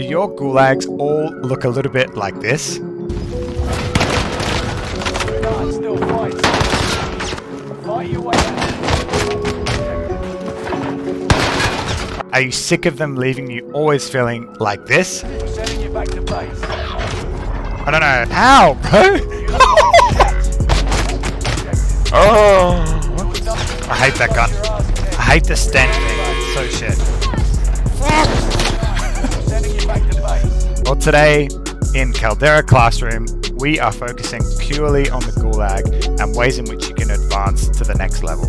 Do your gulags all look a little bit like this? Still fight. Fight your way out. Are you sick of them leaving you always feeling like this? We're sending you back to base. I don't know. How, bro? Oh! I hate that gun. I hate the stand thing. It's so shit. We're sending you back to base. Well, today in Caldera Classroom, we are focusing purely on the gulag and ways in which you can advance to the next level.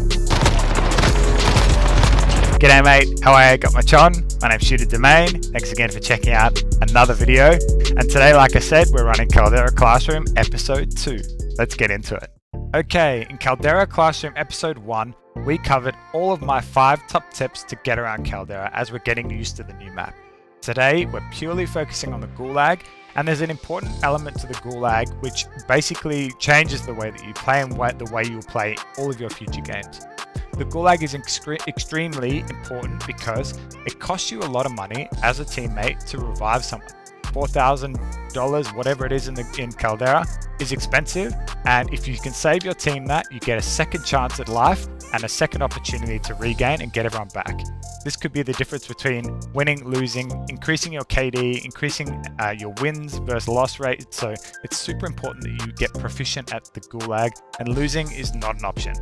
G'day mate, how are you? Got much on? My name's Shooter Domain. Thanks again for checking out another video. And today, like I said, we're running Caldera Classroom episode 2. Let's get into it. Okay, in Caldera Classroom episode 1, we covered all of my 5 top tips to get around Caldera as we're getting used to the new map. Today, we're purely focusing on the gulag, and there's an important element to the gulag which basically changes the way that you play and the way you'll play all of your future games. The gulag is extremely important because it costs you a lot of money as a teammate to revive someone. $4,000, whatever it is in Caldera, is expensive, and if you can save your team that, you get a second chance at life and a second opportunity to regain and get everyone back. This could be the difference between winning, losing, increasing your KD, increasing your wins versus loss rate. So it's super important that you get proficient at the gulag, and losing is not an option.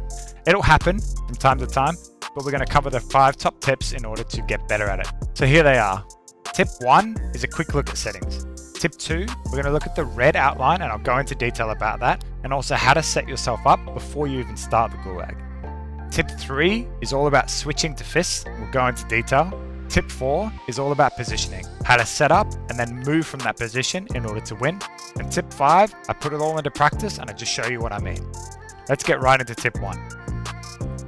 It'll happen from time to time, but we're going to cover the 5 top tips in order to get better at it. So here they are. Tip 1 is a quick look at settings. Tip 2, we're going to look at the red outline, and I'll go into detail about that, and also how to set yourself up before you even start the gulag. Tip 3 is all about switching to fists. We'll go into detail. Tip 4 is all about positioning, how to set up and then move from that position in order to win. And tip 5, I put it all into practice and I just show you what I mean. Let's get right into tip 1.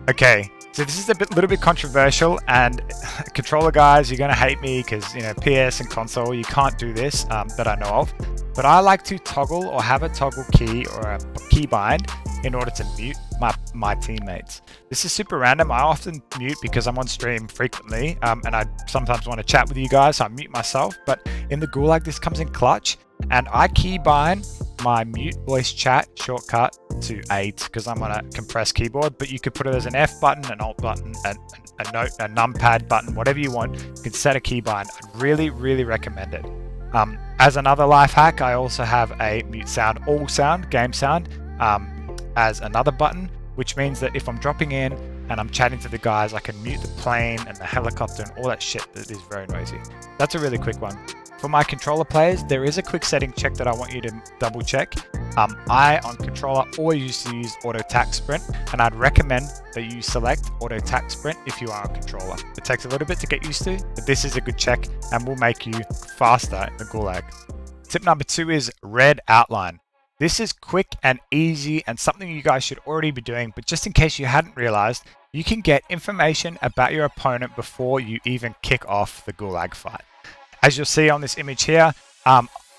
Okay, so this is a little bit controversial, and controller guys, you're gonna hate me because PS and console, you can't do this that I know of. But I like to toggle or have a toggle key or a key bind in order to mute my teammates. This is super random. I often mute because I'm on stream frequently, and I sometimes want to chat with you guys, so I mute myself. But in the gulag, this comes in clutch, and I key bind my mute voice chat shortcut to 8 because I'm on a compressed keyboard, but you could put it as an F button, an Alt button, a numpad button, whatever you want. You can set a key bind. I'd really recommend it. As another life hack, I also have a mute sound, all sound, game sound, as another button, which means that if I'm dropping in and I'm chatting to the guys, I can mute the plane and the helicopter and all that shit that is very noisy. That's a really quick one. For my controller players, there is a quick setting check that I want you to double check. I, on controller, always used to use auto tac sprint, and I'd recommend that you select auto tac sprint if you are on controller. It takes a little bit to get used to, but this is a good check and will make you faster in the gulag. Tip number 2 is red outline. This is quick and easy and something you guys should already be doing, but just in case you hadn't realized, you can get information about your opponent before you even kick off the gulag fight. As you'll see on this image here,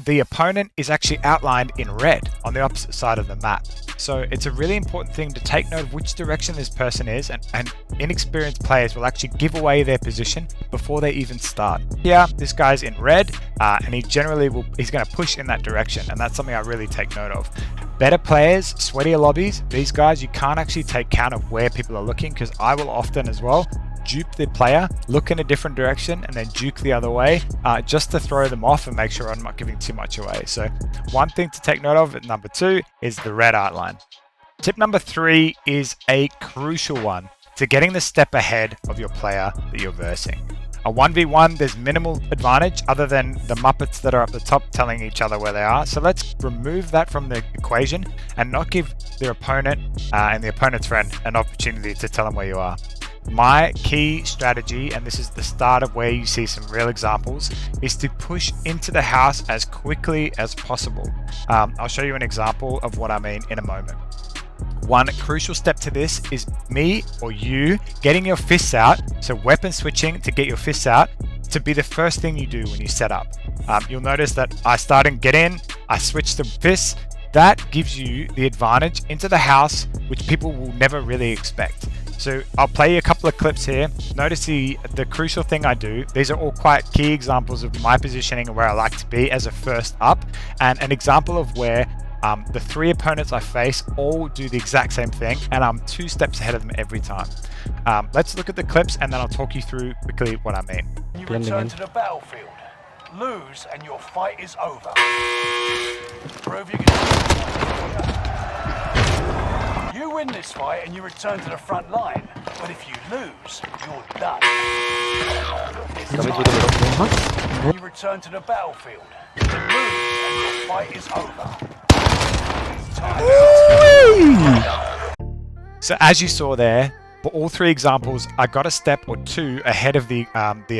the opponent is actually outlined in red on the opposite side of the map. So it's a really important thing to take note of which direction this person is, and inexperienced players will actually give away their position before they even start. Here, this guy's in red, and he's going to push in that direction, and that's something I really take note of. Better players, sweatier lobbies, these guys, you can't actually take count of where people are looking, because I will often as well dupe the player, look in a different direction, and then juke the other way just to throw them off and make sure I'm not giving too much away. So one thing to take note of at number 2 is the red outline. Tip number 3 is a crucial one to getting the step ahead of your player that you're versing. A 1v1, there's minimal advantage other than the Muppets that are up the top telling each other where they are. So let's remove that from the equation and not give their opponent and the opponent's friend an opportunity to tell them where you are. My key strategy, and this is the start of where you see some real examples, is to push into the house as quickly as possible. I'll show you an example of what I mean in a moment. One crucial step to this is me or you getting your fists out, so weapon switching to get your fists out, to be the first thing you do when you set up. You'll notice that I start and get in, I switch to fists. That gives you the advantage into the house, which people will never really expect. So I'll play you a couple of clips here. Notice the crucial thing I do. These are all quite key examples of my positioning and where I like to be as a first up, and an example of where the 3 opponents I face all do the exact same thing, and I'm 2 steps ahead of them every time. Let's look at the clips and then I'll talk you through quickly what I mean. You return to the battlefield. Lose and your fight is over. Prove you can. You win this fight and you return to the front line. But if you lose, you're done. It's time. You return to the battlefield. Lose and your fight is over. So as you saw there, for all 3 examples, I got a step or 2 ahead of the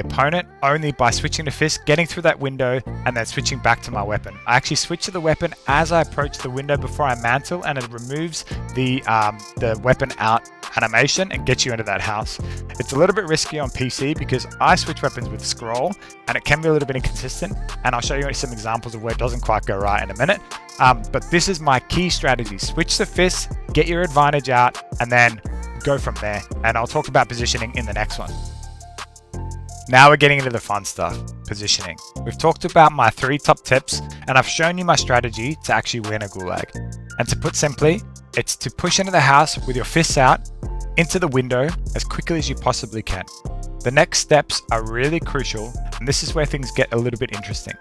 opponent only by switching to fist, getting through that window, and then switching back to my weapon. I actually switch to the weapon as I approach the window before I mantle, and it removes the weapon out animation and gets you into that house. It's a little bit risky on PC because I switch weapons with scroll, and it can be a little bit inconsistent, and I'll show you some examples of where it doesn't quite go right in a minute. But this is my key strategy. Switch to fist, get your advantage out, and then go from there. And I'll talk about positioning in the next one. Now we're getting into the fun stuff, positioning. We've talked about my 3 top tips, and I've shown you my strategy to actually win a gulag. And to put simply, it's to push into the house with your fists out, into the window as quickly as you possibly can. The next steps are really crucial, and this is where things get a little bit interesting.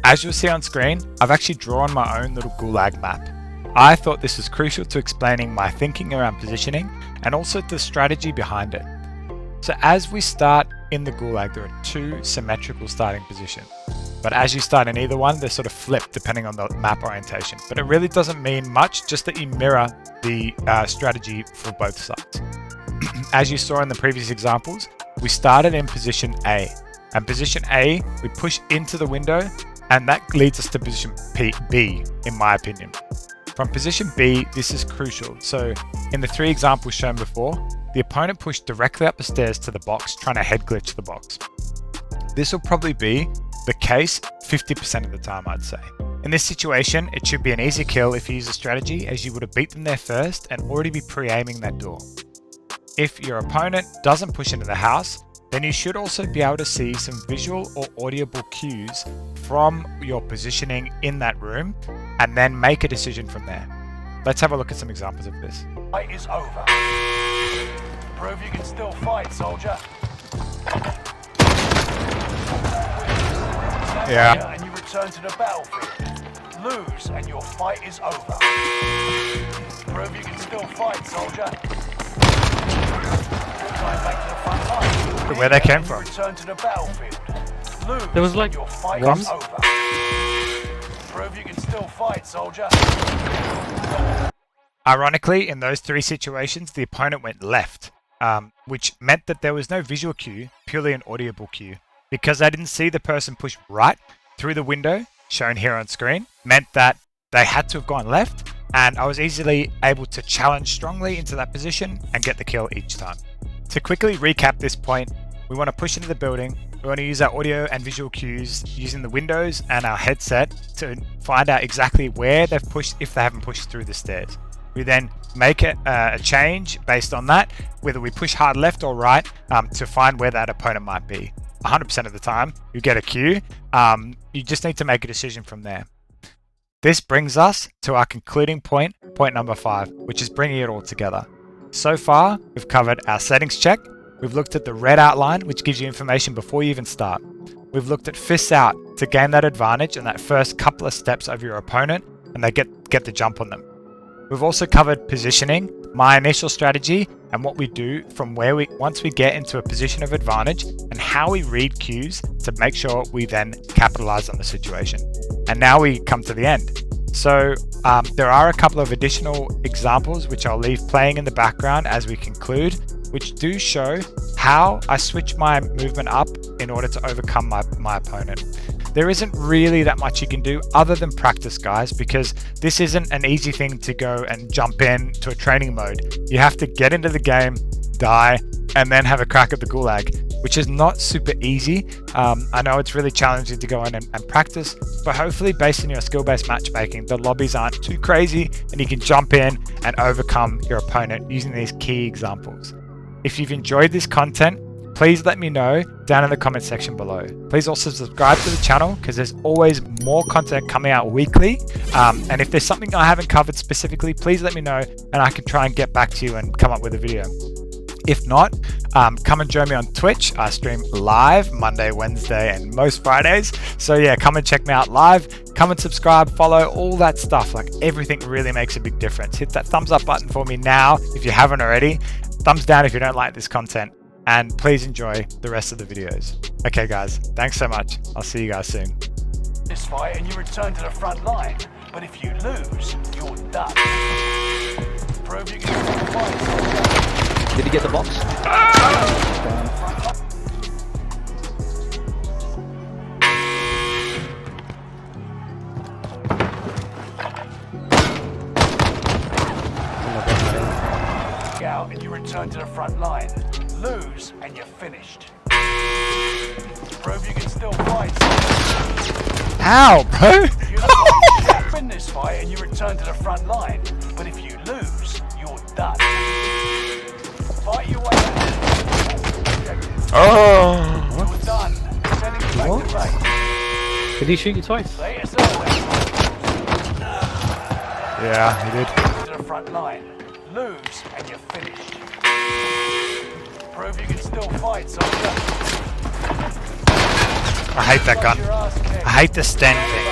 As you'll see on screen, I've actually drawn my own little gulag map. I thought this was crucial to explaining my thinking around positioning and also the strategy behind it. So as we start in the gulag, there are 2 symmetrical starting positions. But as you start in either one, they're sort of flipped depending on the map orientation. But it really doesn't mean much, just that you mirror the strategy for both sides. As you saw in the previous examples, we started in position A. And position A, we push into the window, and that leads us to position B, in my opinion. From position B, this is crucial. So in the 3 examples shown before, the opponent pushed directly up the stairs to the box, trying to head glitch the box. This will probably be the case 50% of the time, I'd say. In this situation, it should be an easy kill if you use a strategy, as you would have beat them there first and already be pre-aiming that door. If your opponent doesn't push into the house, then you should also be able to see some visual or audible cues from your positioning in that room, and then make a decision from there. Let's have a look at some examples of this. Fight is over. Prove you can still fight, soldier. Yeah. And you return to the battlefield. Lose and your fight is over. Prove you can still fight, soldier. Look where they came from. Return to the battlefield. Lose. There was like your fight one. is over. Prove you can still fight, soldier. Ironically, in those 3 situations, the opponent went left, which meant that there was no visual cue, purely an audible cue. Because I didn't see the person push right through the window, shown here on screen, meant that they had to have gone left, and I was easily able to challenge strongly into that position and get the kill each time. To quickly recap this point, we want to push into the building. We want to use our audio and visual cues using the windows and our headset to find out exactly where they've pushed if they haven't pushed through the stairs. We then make a change based on that, whether we push hard left or right, to find where that opponent might be. 100% of the time, you get a cue. You just need to make a decision from there. This brings us to our concluding point, point number 5, which is bringing it all together. So far, we've covered our settings check. We've looked at the red outline, which gives you information before you even start. We've looked at fists out to gain that advantage in that first couple of steps of your opponent, and they get the jump on them. We've also covered positioning, my initial strategy, and what we do from once we get into a position of advantage, and how we read cues to make sure we then capitalize on the situation. And now we come to the end. So there are a couple of additional examples which I'll leave playing in the background as we conclude, which do show how I switch my movement up in order to overcome my opponent. There isn't really that much you can do other than practice, guys, because this isn't an easy thing to go and jump in to a training mode. You have to get into the game, die, and then have a crack at the gulag, which is not super easy. I know it's really challenging to go in and practice, but hopefully based on your skill-based matchmaking, the lobbies aren't too crazy and you can jump in and overcome your opponent using these key examples. If you've enjoyed this content, please let me know down in the comment section below. Please also subscribe to the channel because there's always more content coming out weekly. And if there's something I haven't covered specifically, please let me know and I can try and get back to you and come up with a video. If not, come and join me on Twitch. I stream live Monday, Wednesday, and most Fridays. So yeah, come and check me out live. Come and subscribe, follow, all that stuff. Like everything really makes a big difference. Hit that thumbs up button for me now if you haven't already. Thumbs down if you don't like this content. And please enjoy the rest of the videos. Okay guys, thanks so much. I'll see you guys soon. This fight and you return to the front line. But if you lose, you're done. Prove you can fight. Did he get the box? Out and you return to the front line. Lose and you're finished. Prove you can still fight. Ow, bro! You win this fight and you return to the front line. But if you lose, you're done. Fight your way out. Oh! You're done. Sending you back to base. Did he shoot you twice? Later, sir. Yeah, he did. To the front line. Lose and you're finished. Prove you can still fight, soldier. I hate that gun. I hate the stand thing.